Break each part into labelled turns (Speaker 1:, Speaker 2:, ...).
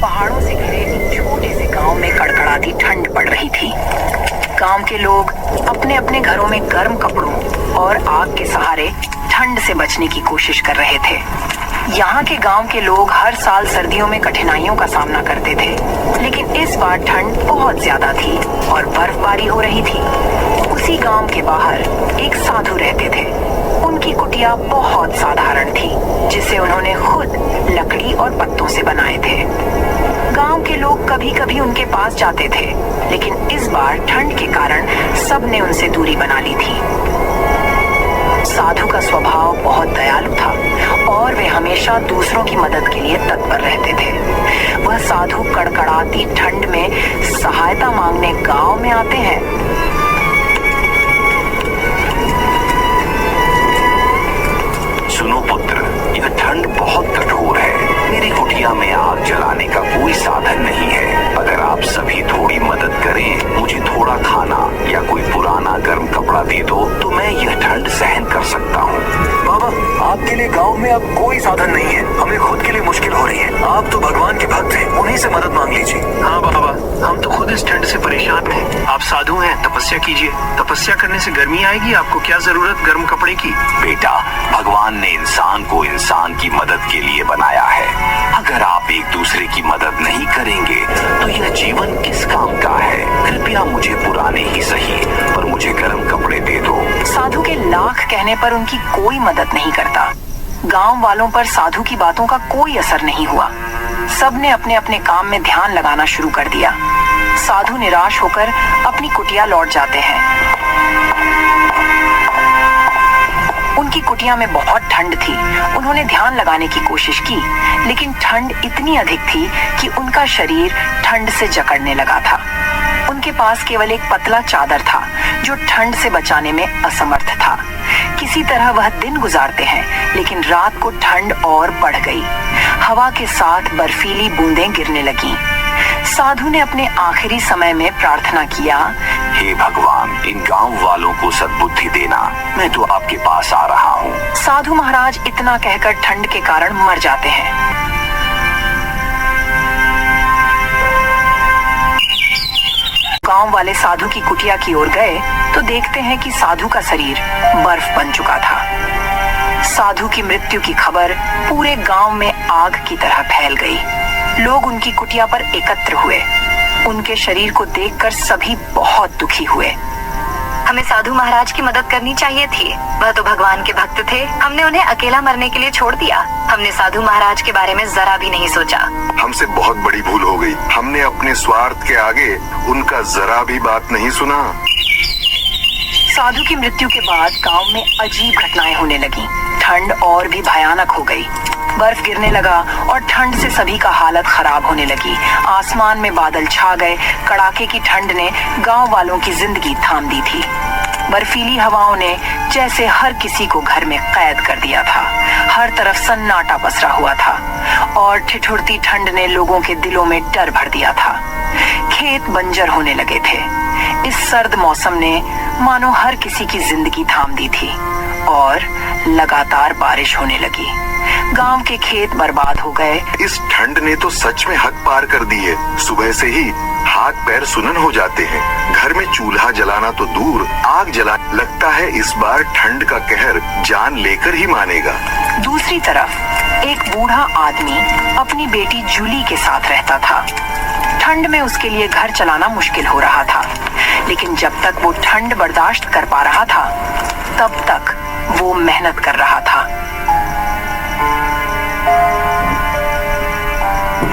Speaker 1: पहाड़ों से घिरे एक छोटे से गांव में कड़कड़ाती ठंड पड़ रही थी। गांव के लोग अपने अपने घरों में गर्म कपड़ों और आग के सहारे ठंड से बचने की कोशिश कर रहे थे। यहाँ के गांव के लोग हर साल सर्दियों में कठिनाइयों का सामना करते थे, लेकिन इस बार ठंड बहुत ज्यादा थी और बर्फबारी हो रही थी। उसी गांव के बाहर एक साधु रहते थे। उनकी कुटिया बहुत साधारण थी, जिसे उन्होंने खुद लकड़ी और पत्तों से बनाए थे। गांव के लोग कभी कभी उनके पास जाते थे, लेकिन इस बार ठंड के कारण सबने उनसे दूरी बना ली थी। साधु का स्वभाव बहुत दयालु था और वे हमेशा दूसरों की मदद के लिए तत्पर रहते थे। वह साधु कड़कड़ाती ठंड में सहायता मांगने गांव में आते हैं।
Speaker 2: सुनो पुत्र, यह ठंड बहुत कठोर है। मेरी कुटिया में आग जलाने का कोई साधन नहीं है। अगर आप सभी थोड़ी मदद करें, मुझे थोड़ा खाना या कोई पुराना गर्म कपड़ा दे दो, तो मैं यह ठंड सहन कर सकता हूँ।
Speaker 3: बाबा, आपके लिए गांव में अब कोई साधन नहीं है। हमें खुद के लिए मुश्किल हो रही है। आप तो भगवान के भक्त हैं, उन्हीं से मदद मांग लीजिए।
Speaker 4: हाँ बाबा, हम तो खुद इस ठंड से परेशान हैं। आप साधु हैं, तपस्या कीजिए। तपस्या करने से गर्मी आएगी। आपको क्या जरूरत गर्म कपड़े की?
Speaker 2: बेटा, भगवान ने इंसान को इंसान की मदद के लिए बनाया है। अगर आप एक दूसरे की मदद नहीं करेंगे तो यह जीवन किस काम का है? कृपया मुझे पुराने ही सही, पर मुझे गर्म कपड़े दे दो।
Speaker 1: साधु के लाख कहने पर उनकी कोई मदद नहीं करता। गांव वालों पर साधु की बातों का कोई असर नहीं हुआ। सबने अपने अपने काम में ध्यान लगाना शुरू कर दिया। साधु निराश होकर अपनी कुटिया लौट जाते हैं। उनकी कुटिया में बहुत ठंड थी। उन्होंने ध्यान लगाने की कोशिश की, लेकिन ठंड इतनी अधिक थी कि उनका शरीर ठंड से जकड़ने लगा था। उनके पास केवल एक पतला चादर था, जो ठंड से बचाने में असमर्थ था। किसी तरह वह दिन गुजारते हैं, लेकिन रात को ठंड और बढ़ गई। हवा के साथ बर्फीली बूंदें गिरने लगीं। साधु ने अपने आखिरी समय में प्रार्थना किया,
Speaker 2: हे भगवान, इन गांव वालों को सद्बुद्धि देना। मैं तो आपके पास आ रहा हूँ।
Speaker 1: साधु महाराज इतना कहकर ठंड के कारण मर जाते हैं। गांव वाले साधु की कुटिया की ओर गए तो देखते हैं कि साधु का शरीर बर्फ बन चुका था। साधु की मृत्यु की खबर पूरे गांव में आग की तरह फैल गई। लोग उनकी कुटिया पर एकत्र हुए। उनके शरीर को देखकर सभी बहुत दुखी हुए।
Speaker 5: हमें साधु महाराज की मदद करनी चाहिए थी। वह तो भगवान के भक्त थे। हमने उन्हें अकेला मरने के लिए छोड़ दिया। हमने साधु महाराज के बारे में जरा भी नहीं सोचा।
Speaker 6: हमसे बहुत बड़ी भूल हो गई। हमने अपने स्वार्थ के आगे उनका जरा भी बात नहीं सुना।
Speaker 1: साधु की मृत्यु के बाद गांव में अजीब घटनाएं होने लगी। ठंड और भी भयानक हो गई। बर्फ गिरने लगा और ठंड से सभी का हालत खराब होने लगी। आसमान में बादल छा गए। कड़ाके की ठंड ने गांव वालों की जिंदगी थाम दी थी। बर्फीली हवाओं ने जैसे हर किसी को घर में कैद कर दिया था। हर तरफ सन्नाटा पसरा हुआ था और ठिठुरती ठंड ने लोगों के दिलों में डर भर दिया था। खेत बंजर होने लगे थे। इस सर्द मौसम ने मानो हर किसी की जिंदगी थाम दी थी और लगातार बारिश होने लगी। गांव के खेत बर्बाद हो गए।
Speaker 6: इस ठंड ने तो सच में हद पार कर दी है। सुबह से ही हाथ पैर सुनन हो जाते हैं। घर में चूल्हा जलाना तो दूर, आग जला लगता है इस बार ठंड का कहर जान लेकर ही मानेगा।
Speaker 1: दूसरी तरफ एक बूढ़ा आदमी अपनी बेटी जूली के साथ रहता था। ठंड में उसके लिए घर चलाना मुश्किल हो रहा था, लेकिन जब तक वो ठंड बर्दाश्त कर पा रहा था, तब तक वो मेहनत कर रहा था।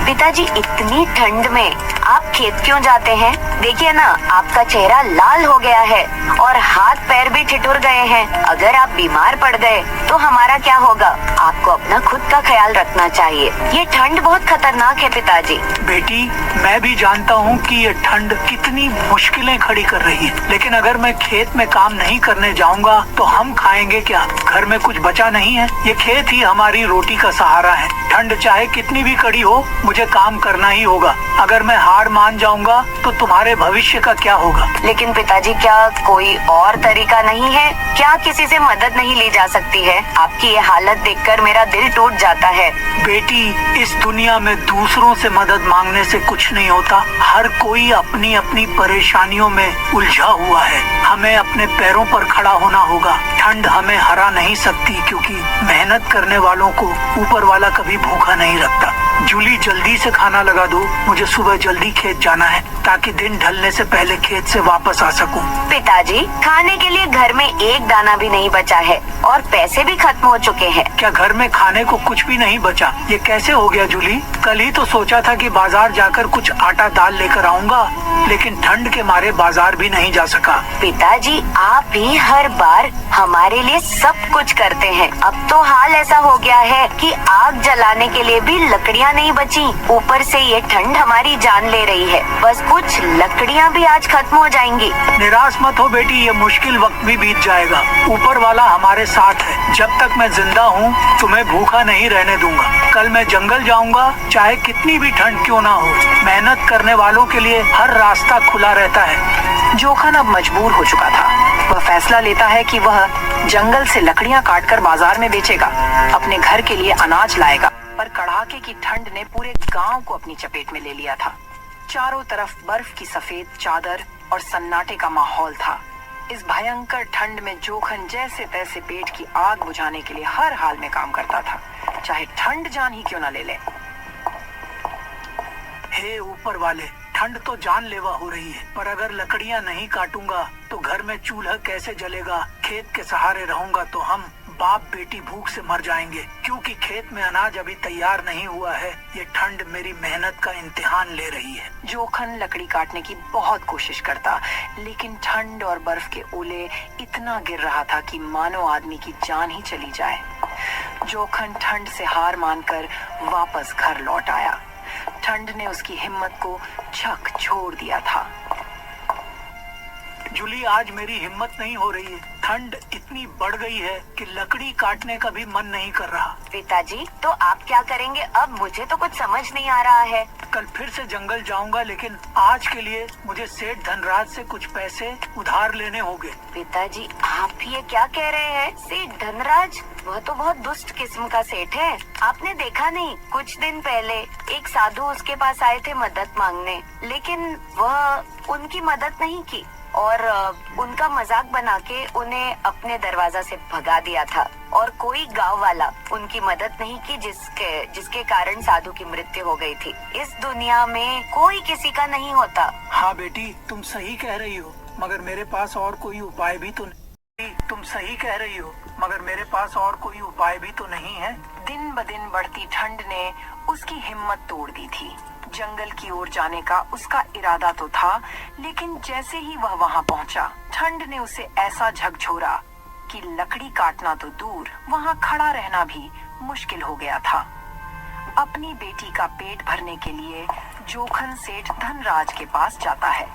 Speaker 5: पिताजी, इतनी ठंड में आप खेत क्यों जाते हैं? देखिए ना, आपका चेहरा लाल हो गया है और हाथ पैर भी ठिठुर गए हैं। अगर आप बीमार पड़ गए तो हमारा क्या होगा? आपको अपना खुद का ख्याल रखना चाहिए। ये ठंड बहुत खतरनाक है पिताजी।
Speaker 4: बेटी, मैं भी जानता हूँ कि ये ठंड कितनी मुश्किलें खड़ी कर रही है, लेकिन अगर मैं खेत में काम नहीं करने जाऊँगा तो हम खाएंगे क्या? घर में कुछ बचा नहीं है। ये खेत ही हमारी रोटी का सहारा है।
Speaker 7: ठंड चाहे कितनी भी कड़ी हो, मुझे काम करना ही होगा। अगर मैं हार मान जाऊंगा तो तुम्हारे भविष्य का क्या होगा?
Speaker 5: लेकिन पिताजी, क्या कोई और तरीका नहीं है? क्या किसी से मदद नहीं ली जा सकती है? आपकी ये हालत देखकर मेरा दिल टूट जाता है।
Speaker 7: बेटी, इस दुनिया में दूसरों से मदद मांगने से कुछ नहीं होता। हर कोई अपनी अपनी परेशानियों में उलझा हुआ है। हमें अपने पैरों पर खड़ा होना होगा। ठंड हमें हरा नहीं सकती, क्योंकि मेहनत करने वालों को ऊपर वाला कभी भूखा नहीं रखता। जूली, जल्दी से खाना लगा दो। मुझे सुबह जल्दी खेत जाना है, ताकि दिन ढलने से पहले खेत से वापस आ सकूं।
Speaker 5: पिताजी, खाने के लिए घर में एक दाना भी नहीं बचा है और पैसे भी खत्म हो चुके हैं।
Speaker 7: क्या घर में खाने को कुछ भी नहीं बचा? ये कैसे हो गया जूली? कल ही तो सोचा था कि बाजार जाकर कुछ आटा दाल लेकर आऊंगा, लेकिन ठंड के मारे बाजार भी नहीं जा सका।
Speaker 5: पिताजी, आप भी हर बार हमारे लिए सब कुछ करते हैं। अब तो हाल ऐसा हो गया है कि आग जलाने के लिए भी लकड़ियाँ नहीं बची। ऊपर से ये ठंड हमारी जान ले रही है। बस कुछ लकड़ियाँ भी आज खत्म हो जाएंगी।
Speaker 7: निराश मत हो बेटी, ये मुश्किल वक्त भी बीत जाएगा। ऊपर वाला हमारे साथ है। जब तक मैं जिंदा हूँ, तुम्हें भूखा नहीं रहने दूंगा। कल मैं जंगल जाऊंगा, चाहे कितनी भी ठंड क्यों ना हो। मेहनत करने वालों के लिए हर रास्ता खुला रहता है।
Speaker 1: जोखन अब मजबूर हो चुका था। वह फैसला लेता है कि वह जंगल से लकड़ियां काटकर बाजार में बेचेगा, अपने घर के लिए अनाज लाएगा। पर कड़ाके की ठंड ने पूरे गांव को अपनी चपेट में ले लिया था। चारों तरफ बर्फ की सफेद चादर और सन्नाटे का माहौल था। इस भयंकर ठंड में जोखन जैसे तैसे पेट की आग बुझाने के लिए हर हाल में काम करता था, चाहे ठंड जान ही क्यों न ले ले।
Speaker 7: हे ऊपर वाले, ठंड तो जानलेवा हो रही है, पर अगर लकड़ियां नहीं काटूंगा तो घर में चूल्हा कैसे जलेगा? खेत के सहारे रहूंगा तो हम बाप बेटी भूख से मर जाएंगे, क्योंकि खेत में अनाज अभी तैयार नहीं हुआ है। ये ठंड मेरी मेहनत का इम्तिहान ले रही है।
Speaker 1: जोखन लकड़ी काटने की बहुत कोशिश करता, लेकिन ठंड और बर्फ के ओले इतना गिर रहा था कि मानो आदमी की जान ही चली जाए। जोखन ठंड से हार मानकर वापस घर लौट आया। ठंड ने उसकी हिम्मत को झकझोर दिया था।
Speaker 7: जूली, आज मेरी हिम्मत नहीं हो रही है। ठंड इतनी बढ़ गई है कि लकड़ी काटने का भी मन नहीं कर रहा।
Speaker 5: पिताजी, तो आप क्या करेंगे अब? मुझे तो कुछ समझ नहीं आ रहा है।
Speaker 7: कल फिर से जंगल जाऊंगा, लेकिन आज के लिए मुझे सेठ धनराज से कुछ पैसे उधार लेने होंगे।
Speaker 5: पिताजी, आप ये क्या कह रहे हैं? सेठ धनराज? वह तो बहुत दुष्ट किस्म का सेठ है। आपने देखा नहीं, कुछ दिन पहले एक साधु उसके पास आए थे मदद मांगने, लेकिन वह उनकी मदद नहीं की और उनका मजाक बना के उन्हें अपने दरवाजा से भगा दिया था। और कोई गांव वाला उनकी मदद नहीं की, जिसके कारण साधु की मृत्यु हो गई थी। इस दुनिया में कोई किसी का नहीं होता।
Speaker 7: हाँ बेटी, तुम सही कह रही हो, मगर मेरे पास और कोई उपाय भी तो नहीं। तुम सही कह रही हो, मगर मेरे पास और कोई उपाय भी तो नहीं है।
Speaker 1: दिन ब दिन बढ़ती ठंड ने उसकी हिम्मत तोड़ दी थी। जंगल की ओर जाने का उसका इरादा तो था, लेकिन जैसे ही वह वहां पहुंचा, ठंड ने उसे ऐसा झकझोरा कि लकड़ी काटना तो दूर, वहां खड़ा रहना भी मुश्किल हो गया था। अपनी बेटी का पेट भरने के लिए जोखन सेठ धनराज के पास जाता है।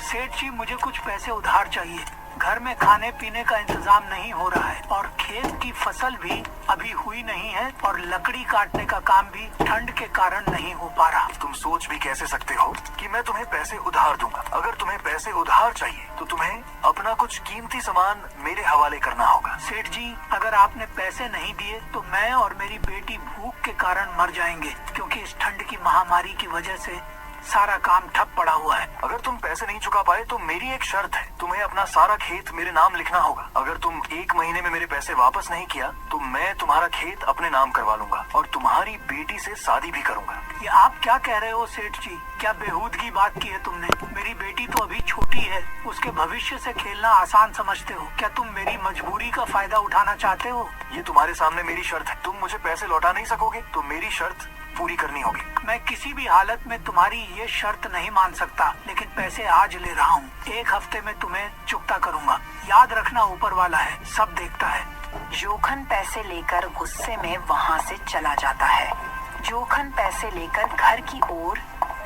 Speaker 7: सेठ जी, मुझे कुछ पैसे उधार चाहिए। घर में खाने पीने का इंतजाम नहीं हो रहा है और खेत की फसल भी अभी हुई नहीं है और लकड़ी काटने का काम भी ठंड के कारण नहीं हो पा रहा।
Speaker 3: तुम सोच भी कैसे सकते हो कि मैं तुम्हें पैसे उधार दूंगा? अगर तुम्हें पैसे उधार चाहिए तो तुम्हें अपना कुछ कीमती सामान मेरे हवाले करना होगा।
Speaker 7: सेठ जी, अगर आपने पैसे नहीं दिए तो मैं और मेरी बेटी भूख के कारण मर जाएंगे, क्योंकि इस ठंड की महामारी की वजह से सारा काम ठप पड़ा हुआ है।
Speaker 3: अगर तुम पैसे नहीं चुका पाए तो मेरी एक शर्त है, तुम्हें अपना सारा खेत मेरे नाम लिखना होगा। अगर तुम 1 महीने में मेरे पैसे वापस नहीं किया तो मैं तुम्हारा खेत अपने नाम करवा लूंगा और तुम्हारी बेटी से शादी भी करूंगा।
Speaker 7: ये आप क्या कह रहे हो सेठ जी? क्या बेहूदगी बात की है तुमने? मेरी बेटी तो अभी छोटी है, उसके भविष्य से खेलना आसान समझते हो? क्या तुम मेरी मजबूरी का फायदा उठाना चाहते हो?
Speaker 3: ये तुम्हारे सामने मेरी शर्त है। तुम मुझे पैसे लौटा नहीं सकोगे तो मेरी शर्त पूरी करनी होगी।
Speaker 7: मैं किसी भी हालत में तुम्हारी ये शर्त नहीं मान सकता, लेकिन पैसे आज ले रहा हूँ। 1 हफ्ते में तुम्हें चुकता करूँगा। याद रखना, ऊपर वाला है, सब देखता है।
Speaker 1: जोखन पैसे लेकर गुस्से में वहाँ से चला जाता है। जोखन पैसे लेकर घर की ओर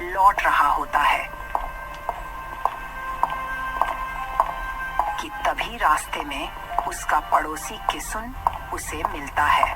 Speaker 1: लौट रहा होता है कि तभी रास्ते में उसका पड़ोसी किसुन उसे मिलता है।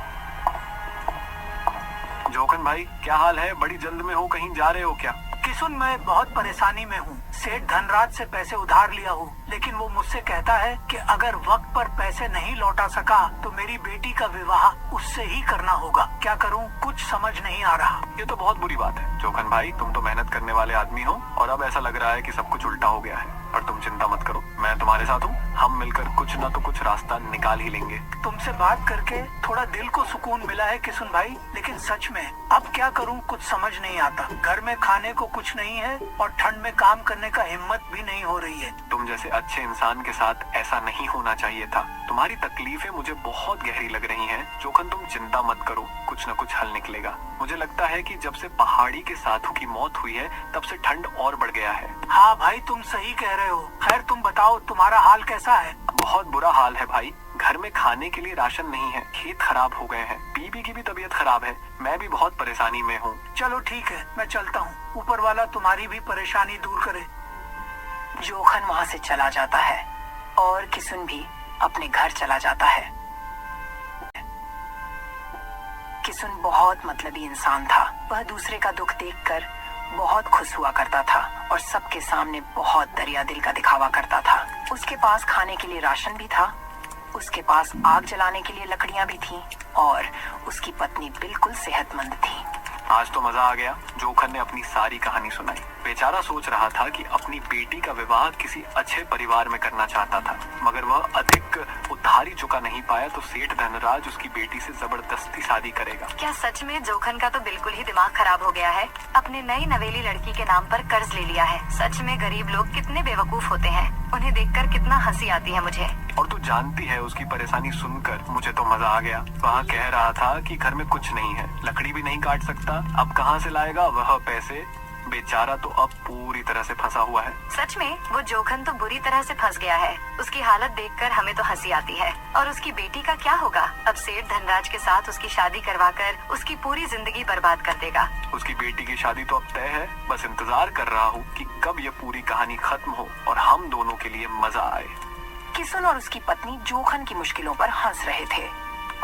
Speaker 3: जोखन भाई, क्या हाल है? बड़ी जल्द में हो, कहीं जा रहे हो क्या?
Speaker 7: किसुन, मैं बहुत परेशानी में हूँ। सेठ धनराज से पैसे उधार लिया हूँ, लेकिन वो मुझसे कहता है कि अगर वक्त पर पैसे नहीं लौटा सका तो मेरी बेटी का विवाह उससे ही करना होगा। क्या करूँ, कुछ समझ नहीं आ रहा।
Speaker 3: ये तो बहुत बुरी बात है जोखन भाई, तुम तो मेहनत करने वाले आदमी हो और अब ऐसा लग रहा है कि सब कुछ उल्टा हो गया है। पर तुम चिंता मत करो, मैं तुम्हारे साथ हूँ। हम मिलकर कुछ न तो कुछ रास्ता निकाल ही लेंगे।
Speaker 7: तुमसे बात करके थोड़ा दिल को सुकून मिला है किसुन भाई, लेकिन सच में अब क्या करूं कुछ समझ नहीं आता। घर में खाने को कुछ नहीं है और ठंड में काम करने का हिम्मत भी नहीं हो रही है।
Speaker 3: तुम जैसे अच्छे इंसान के साथ ऐसा नहीं होना चाहिए था। तुम्हारी तकलीफें मुझे बहुत गहरी लग रही हैं। जोखन, तुम चिंता मत करो, कुछ न कुछ हल निकलेगा। मुझे लगता है कि जब से पहाड़ी के साधु की मौत हुई है तब से ठंड और बढ़ गया है।
Speaker 7: हाँ भाई, तुम सही कह रहे हो। खैर तुम बताओ, तुम्हारा हाल कैसा है?
Speaker 3: बहुत बुरा हाल है भाई। घर में खाने के लिए राशन नहीं है, खेत खराब हो गए हैं, बीबी की भी तबीयत खराब है, मैं भी बहुत परेशानी में हूँ।
Speaker 7: चलो ठीक है, मैं चलता हूँ। ऊपर वाला तुम्हारी भी परेशानी दूर करे।
Speaker 1: जोखन वहाँ से चला जाता है और किसुन भी अपने घर चला जाता है। किसुन बहुत मतलबी इंसान था। वह दूसरे का दुख देखकर बहुत खुश हुआ करता था और सबके सामने बहुत दरिया दिल का दिखावा करता था। उसके पास खाने के लिए राशन भी था, उसके पास आग जलाने के लिए लकड़ियां भी थीं और उसकी पत्नी बिल्कुल सेहतमंद थी।
Speaker 3: आज तो मजा आ गया। जोखन ने अपनी सारी कहानी सुनाई। बेचारा सोच रहा था कि अपनी बेटी का विवाह किसी अच्छे परिवार में करना चाहता था, मगर वह अधिक उधारी चुका नहीं पाया तो सेठ धनराज उसकी बेटी से जबरदस्ती शादी करेगा।
Speaker 5: क्या सच में जोखन का तो बिल्कुल ही दिमाग खराब हो गया है। अपने नई नवेली लड़की के नाम पर कर्ज ले लिया है। सच में गरीब लोग कितने बेवकूफ होते हैं। उन्हें देखकर कितना हंसी आती है मुझे।
Speaker 3: और तू जानती है, उसकी परेशानी सुनकर मुझे तो मजा आ गया। वह कह रहा था कि घर में कुछ नहीं है, लकड़ी भी नहीं काट सकता, अब कहाँ से लाएगा वह पैसे। बेचारा तो अब पूरी तरह से फंसा हुआ है।
Speaker 5: सच में वो जोखन तो बुरी तरह से फंस गया है। उसकी हालत देखकर हमें तो हंसी आती है। और उसकी बेटी का क्या होगा? अब सेठ धनराज के साथ उसकी शादी करवाकर उसकी पूरी जिंदगी बर्बाद कर देगा।
Speaker 3: उसकी बेटी की शादी तो अब तय है, बस इंतजार कर रहा हूँ कि कब ये पूरी कहानी खत्म हो और हम दोनों के लिए मजा आए।
Speaker 1: किसुन और उसकी पत्नी जोखन की मुश्किलों पर हंस रहे थे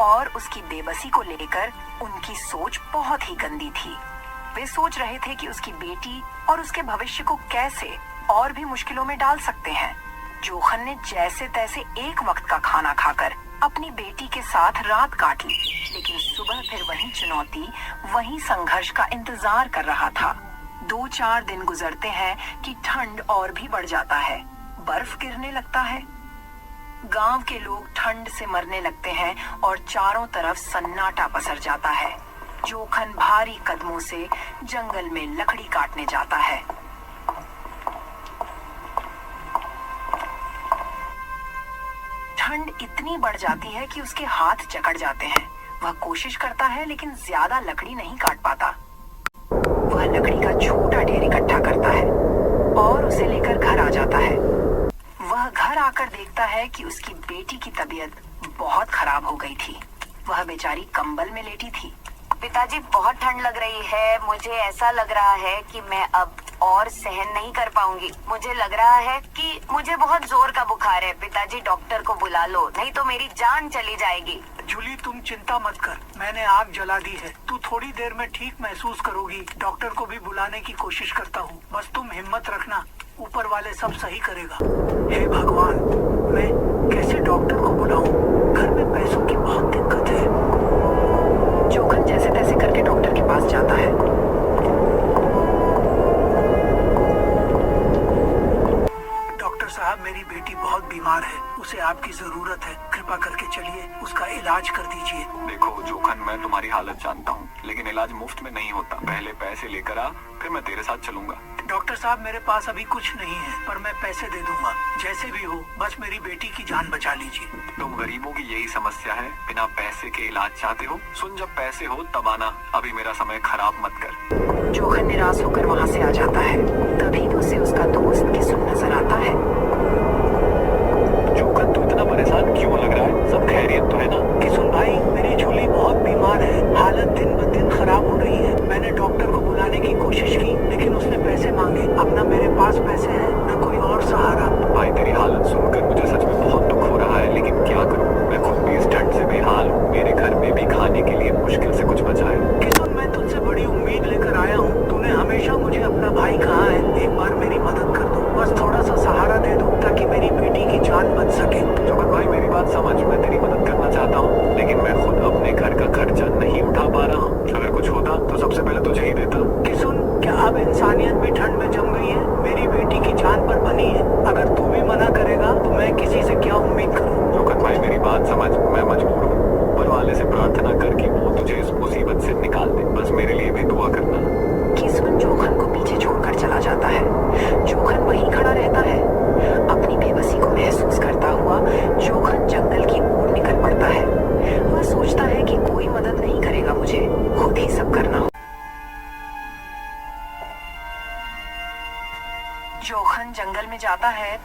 Speaker 1: और उसकी बेबसी को लेकर उनकी सोच बहुत ही गंदी थी। वे सोच रहे थे कि उसकी बेटी और उसके भविष्य को कैसे और भी मुश्किलों में डाल सकते हैं। जोखन ने जैसे तैसे एक वक्त का खाना खाकर अपनी बेटी के साथ रात काट ली, लेकिन सुबह फिर वही चुनौती, वही संघर्ष का इंतजार कर रहा था। 2-4 दिन गुजरते हैं कि ठंड और भी बढ़ जाता है, बर्फ गिरने लगता है। गांव के लोग ठंड से मरने लगते हैं और चारों तरफ सन्नाटा पसर जाता है। जोखन भारी कदमों से जंगल में लकड़ी काटने जाता है। ठंड इतनी बढ़ जाती है कि उसके हाथ जकड़ जाते हैं। वह कोशिश करता है लेकिन ज्यादा लकड़ी नहीं काट पाता। वह लकड़ी का छोटा ढेर इकट्ठा करता है और उसे लेकर घर आ जाता है। वह घर आकर देखता है कि उसकी बेटी की तबीयत बहुत खराब हो गई थी। वह बेचारी कंबल में लेटी थी।
Speaker 5: पिताजी, बहुत ठंड लग रही है। मुझे ऐसा लग रहा है कि मैं अब और सहन नहीं कर पाऊंगी। मुझे लग रहा है कि मुझे बहुत जोर का बुखार है। पिताजी, डॉक्टर को बुला लो, नहीं तो मेरी जान चली जाएगी।
Speaker 7: जूली, तुम चिंता मत कर, मैंने आग जला दी है। तू थोड़ी देर में ठीक महसूस करोगी। डॉक्टर को भी बुलाने की कोशिश करता हूँ, बस तुम हिम्मत रखना, ऊपर वाले सब सही करेगा। हे भगवान, मैं कैसे डॉक्टर को बुलाऊं? घर में पैसों की बहुत दिक्कत है। जोखन जैसे तैसे करके डॉक्टर के पास जाता है। डॉक्टर साहब, मेरी बेटी बहुत बीमार है, उसे आपकी जरूरत है। कृपा करके चलिए, उसका इलाज कर दीजिए।
Speaker 3: देखो जोखन, मैं तुम्हारी हालत जानता हूँ, लेकिन इलाज मुफ्त में नहीं होता। पहले पैसे लेकर आ, फिर मैं तेरे साथ चलूंगा।
Speaker 7: डॉक्टर साहब, मेरे पास अभी कुछ नहीं है, पर मैं पैसे दे दूंगा। जैसे भी हो, बस मेरी बेटी की जान बचा लीजिए।
Speaker 3: तुम गरीबों की यही समस्या है, बिना पैसे के इलाज चाहते हो। सुन, जब पैसे हो तब आना, अभी मेरा समय खराब मत कर।
Speaker 1: जोखन निराश होकर वहाँ से आ जाता है। तभी उसे उसका दोस्त किसुन नजर आता है।
Speaker 3: जोखन, तू इतना परेशान क्यों लग रहा है? सब खैरियत तो है ना?
Speaker 7: किसुन भाई, मेरी झोली बहुत बीमार है, हालत दिन ब दिन खराब हो रही है। मैंने डॉक्टर को बुलाने की कोशिश की, लेकिन उसने पैसे मांगे। अब न मेरे पास पैसे हैं, न कोई और सहारा।
Speaker 3: भाई, तेरी हालत सुनकर मुझे सच में बहुत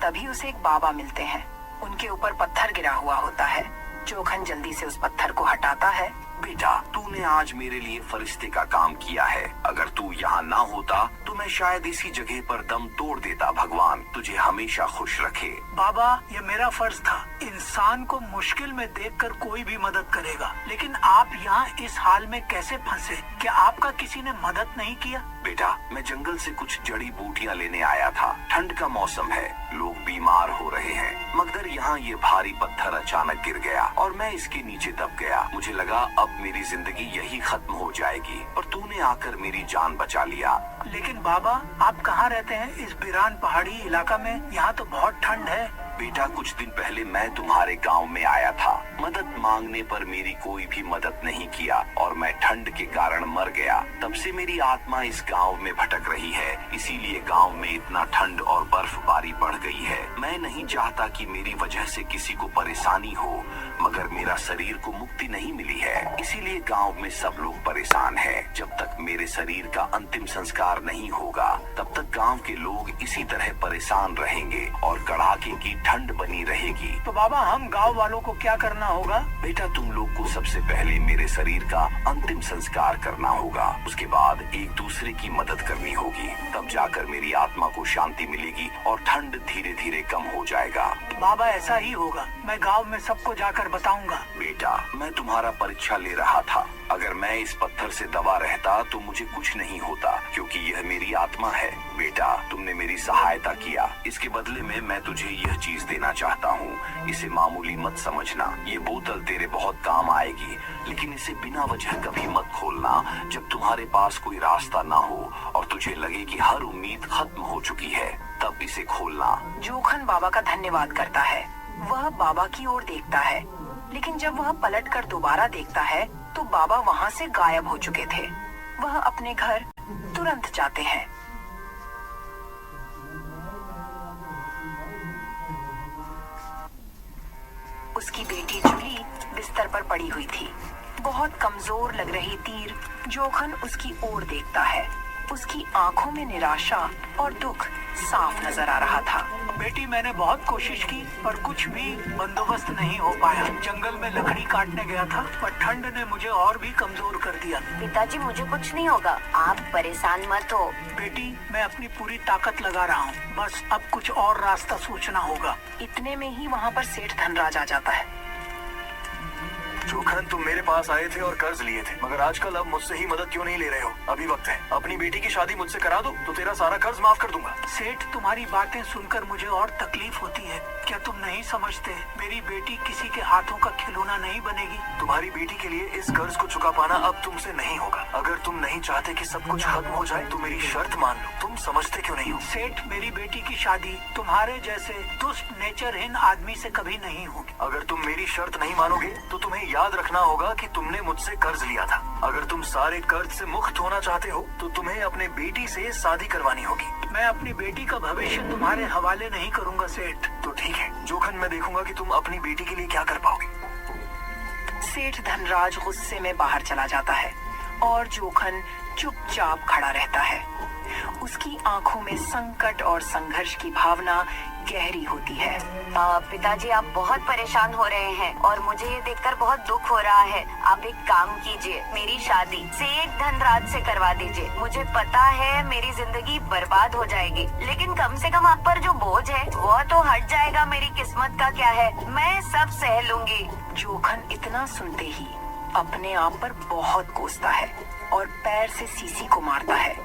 Speaker 1: तभी उसे एक बाबा मिलते हैं। उनके ऊपर पत्थर गिरा हुआ होता है। जोखन जल्दी से उस पत्थर को हटाता है।
Speaker 2: बेटा, तूने आज मेरे लिए फरिश्ते का काम किया है। अगर तू यहाँ ना होता तो मैं शायद इसी जगह पर दम तोड़ देता। भगवान तुझे हमेशा खुश रखे।
Speaker 7: बाबा, ये मेरा फर्ज था। इंसान को मुश्किल में देखकर कोई भी मदद करेगा, लेकिन आप यहाँ इस हाल में कैसे फंसे? क्या आपका किसी ने मदद नहीं किया?
Speaker 2: बेटा, मैं जंगल से कुछ जड़ी बूटियाँ लेने आया था। ठंड का मौसम है, लोग बीमार हो रहे हैं, मगर यहाँ ये भारी पत्थर अचानक गिर गया और मैं इसके नीचे दब गया। मुझे लगा अब मेरी जिंदगी यही खत्म हो जाएगी, और तूने आकर मेरी जान बचा लिया।
Speaker 7: लेकिन बाबा, आप कहाँ रहते हैं? इस बिरान पहाड़ी इलाका में? यहाँ तो बहुत ठंड है।
Speaker 2: बेटा, कुछ दिन पहले मैं तुम्हारे गांव में आया था। मदद मांगने पर मेरी कोई भी मदद नहीं किया और मैं ठंड के कारण मर गया। तब से मेरी आत्मा इस गांव में भटक रही है, इसीलिए गांव में इतना ठंड और बर्फबारी बढ़ गई है। मैं नहीं चाहता कि मेरी वजह से किसी को परेशानी हो, मगर मेरा शरीर को मुक्ति नहीं मिली है, इसीलिए गांव में सब लोग परेशान हैं। जब तक मेरे शरीर का अंतिम संस्कार नहीं होगा, तब तक गांव के लोग इसी तरह परेशान रहेंगे और कड़ाके की ठंड बनी रहेगी।
Speaker 7: तो बाबा, हम गांव वालों को क्या करना होगा?
Speaker 2: बेटा, तुम लोग को सबसे पहले मेरे शरीर का अंतिम संस्कार करना होगा। उसके बाद एक दूसरे की मदद करनी होगी, तब जाकर मेरी आत्मा को शांति मिलेगी और ठंड धीरे धीरे कम हो जाएगा।
Speaker 7: बाबा, ऐसा ही होगा। मैं गांव में सबको जाकर बताऊंगा।
Speaker 2: बेटा, मैं तुम्हारा परीक्षा ले रहा था। अगर मैं इस पत्थर से दबा रहता तो मुझे कुछ नहीं होता, क्योंकि यह मेरी आत्मा है। बेटा, तुमने मेरी सहायता किया, इसके बदले में मैं तुझे यह चीज देना चाहता हूँ। इसे मामूली मत समझना। ये बोतल तेरे बहुत काम आएगी, लेकिन इसे बिना वजह कभी मत खोलना जब तुम्हारे पास कोई रास्ता ना हो और तुझे लगे कि हर उम्मीद खत्म हो चुकी है, तब इसे खोलना।
Speaker 1: जोखन बाबा का धन्यवाद करता है। वह बाबा की ओर देखता है, लेकिन जब वह पलटकर दोबारा देखता है तो बाबा वहाँ से गायब हो चुके थे। वह अपने घर तुरंत जाते हैं। उसकी बेटी जूली बिस्तर पर पड़ी हुई थी। बहुत कमजोर लग रही तीर जोखन उसकी ओर देखता है। उसकी आंखों में निराशा और दुख साफ नजर आ रहा था।
Speaker 7: बेटी, मैंने बहुत कोशिश की पर कुछ भी बंदोबस्त नहीं हो पाया। जंगल में लकड़ी काटने गया था, पर ठंड ने मुझे और भी कमजोर कर दिया।
Speaker 5: पिताजी, मुझे कुछ नहीं होगा, आप परेशान मत हो।
Speaker 7: बेटी, मैं अपनी पूरी ताकत लगा रहा हूँ, बस अब कुछ और रास्ता सोचना होगा।
Speaker 1: इतने में ही वहाँ पर सेठ धनराज आ जाता है।
Speaker 3: जोखन, तुम मेरे पास आए थे और कर्ज लिए थे, मगर आजकल अब मुझसे ही मदद क्यों नहीं ले रहे हो? अभी वक्त है, अपनी बेटी की शादी मुझसे करा दो तो तेरा सारा कर्ज माफ कर दूंगा।
Speaker 7: सेठ, तुम्हारी बातें सुनकर मुझे और तकलीफ होती है। क्या तुम नहीं समझते, मेरी बेटी किसी के हाथों का खिलौना नहीं बनेगी।
Speaker 3: तुम्हारी बेटी के लिए इस कर्ज को चुका पाना अब तुमसे नहीं होगा। अगर तुम नहीं चाहते कि सब कुछ खत्म हो जाए तो मेरी शर्त मान लो। तुम समझते क्यों नहीं हो?
Speaker 7: सेठ, मेरी बेटी की शादी तुम्हारे जैसे दुष्ट नेचरहीन आदमी से कभी नहीं होगी।
Speaker 3: अगर तुम मेरी शर्त नहीं मानोगे तो तुम्हें याद रखना होगा कि तुमने मुझसे कर्ज लिया था। अगर तुम सारे कर्ज से मुक्त होना चाहते हो तो तुम्हें अपने बेटी से शादी करवानी होगी।
Speaker 7: मैं अपनी बेटी का भविष्य तुम्हारे हवाले नहीं करूंगा सेठ।
Speaker 3: तो ठीक है जोखन, मैं देखूंगा कि तुम अपनी बेटी के लिए क्या कर पाओगे।
Speaker 1: सेठ धनराज गुस्से में बाहर चला जाता है और जोखन चुपचाप खड़ा रहता है। उसकी आंखों में संकट और संघर्ष की भावना गहरी होती है।
Speaker 5: पिताजी, आप बहुत परेशान हो रहे हैं और मुझे ये देखकर बहुत दुख हो रहा है। आप एक काम कीजिए, मेरी शादी सेठ धनराज से करवा दीजिए। मुझे पता है मेरी जिंदगी बर्बाद हो जाएगी, लेकिन कम से कम आप पर जो बोझ है वो तो हट जाएगा। मेरी किस्मत का क्या है, मैं सब सह लूंगी।
Speaker 1: जोखन इतना सुनते ही अपने आप पर बहुत कोसता है और पैर से सीसी को मारता है।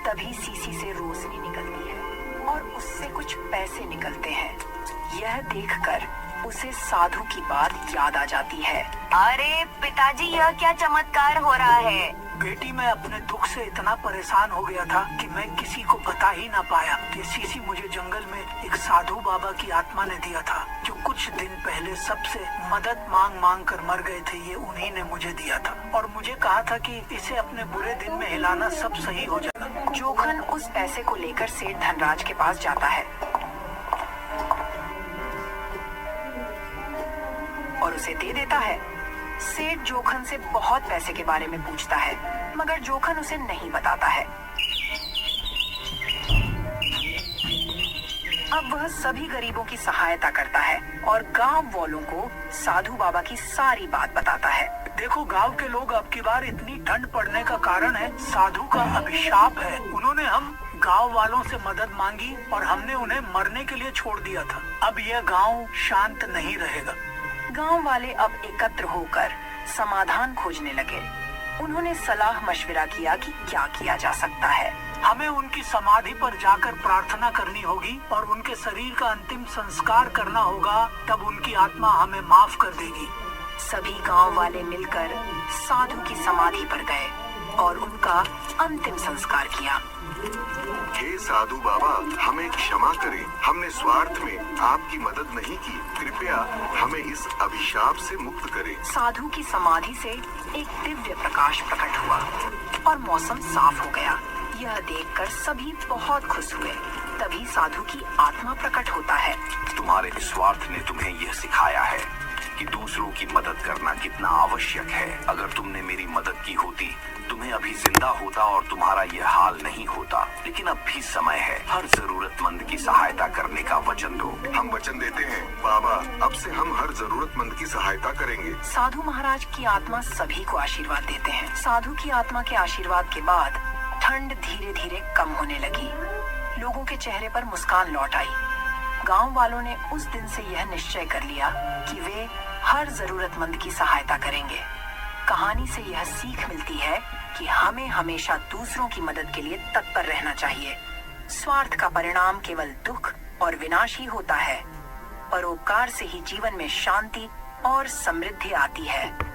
Speaker 1: तभी सीसी से रोशनी निकलती है और उससे कुछ पैसे निकलते हैं। यह देखकर उसे साधु की बात याद आ जाती है।
Speaker 5: अरे पिताजी, यह क्या चमत्कार हो रहा है?
Speaker 7: बेटी, मैं अपने दुख से इतना परेशान हो गया था कि मैं किसी को बता ही ना पाया कि सीसी मुझे जंगल में एक साधु बाबा की आत्मा ने दिया था, जो कुछ दिन पहले सबसे मदद मांग मांग कर मर गए थे। ये उन्हीं ने मुझे दिया था और मुझे कहा था कि इसे अपने बुरे दिन में हिलाना, सब सही हो जाएगा।
Speaker 1: जोखन उस पैसे को लेकर सेठ धनराज के पास जाता है और उसे दे देता है। सेठ जोखन से बहुत पैसे के बारे में पूछता है, मगर जोखन उसे नहीं बताता है। अब वह सभी गरीबों की सहायता करता है और गांव वालों को साधु बाबा की सारी बात बताता है।
Speaker 7: देखो गांव के लोग अब की बार इतनी ठंड पड़ने का कारण है साधु का अभिशाप है। उन्होंने हम गांव वालों से मदद मांगी और हमने उन्हें मरने के लिए छोड़ दिया था। अब यह गांव शांत नहीं रहेगा।
Speaker 1: गांव वाले अब एकत्र होकर समाधान खोजने लगे। उन्होंने सलाह मशविरा किया कि क्या किया जा सकता है।
Speaker 7: हमें उनकी समाधि पर जाकर प्रार्थना करनी होगी और उनके शरीर का अंतिम संस्कार करना होगा, तब उनकी आत्मा हमें माफ कर देगी।
Speaker 1: सभी गांव वाले मिलकर साधु की समाधि पर गए और उनका अंतिम संस्कार किया।
Speaker 6: हे साधु बाबा, हमें क्षमा करें, हमने स्वार्थ में आपकी मदद नहीं की, कृपया हमें इस अभिशाप से मुक्त करें।
Speaker 1: साधु की समाधि से एक दिव्य प्रकाश प्रकट हुआ और मौसम साफ हो गया। यह देखकर सभी बहुत खुश हुए। तभी साधु की आत्मा प्रकट होता है।
Speaker 2: तुम्हारे निस्वार्थ ने तुम्हें यह सिखाया है कि दूसरों की मदद करना कितना आवश्यक है। अगर तुमने मेरी मदद की होती, तुम्हें अभी जिंदा होता और तुम्हारा यह हाल नहीं होता। लेकिन अब भी समय है, हर जरूरतमंद की सहायता करने का वचन दो।
Speaker 6: हम वचन देते हैं बाबा, अब से हम हर जरूरतमंद की सहायता करेंगे।
Speaker 1: साधु महाराज की आत्मा सभी को आशीर्वाद देते हैं। साधु की आत्मा के आशीर्वाद के बाद ठंड धीरे धीरे कम होने लगी। लोगों के चेहरे पर मुस्कान लौट आई। गांव वालों ने उस दिन से यह निश्चय कर लिया कि वे हर जरूरतमंद की सहायता करेंगे। कहानी से यह सीख मिलती है कि हमें हमेशा दूसरों की मदद के लिए तत्पर रहना चाहिए। स्वार्थ का परिणाम केवल दुख और विनाश ही होता है। परोपकार से ही जीवन में शांति और समृद्धि आती है।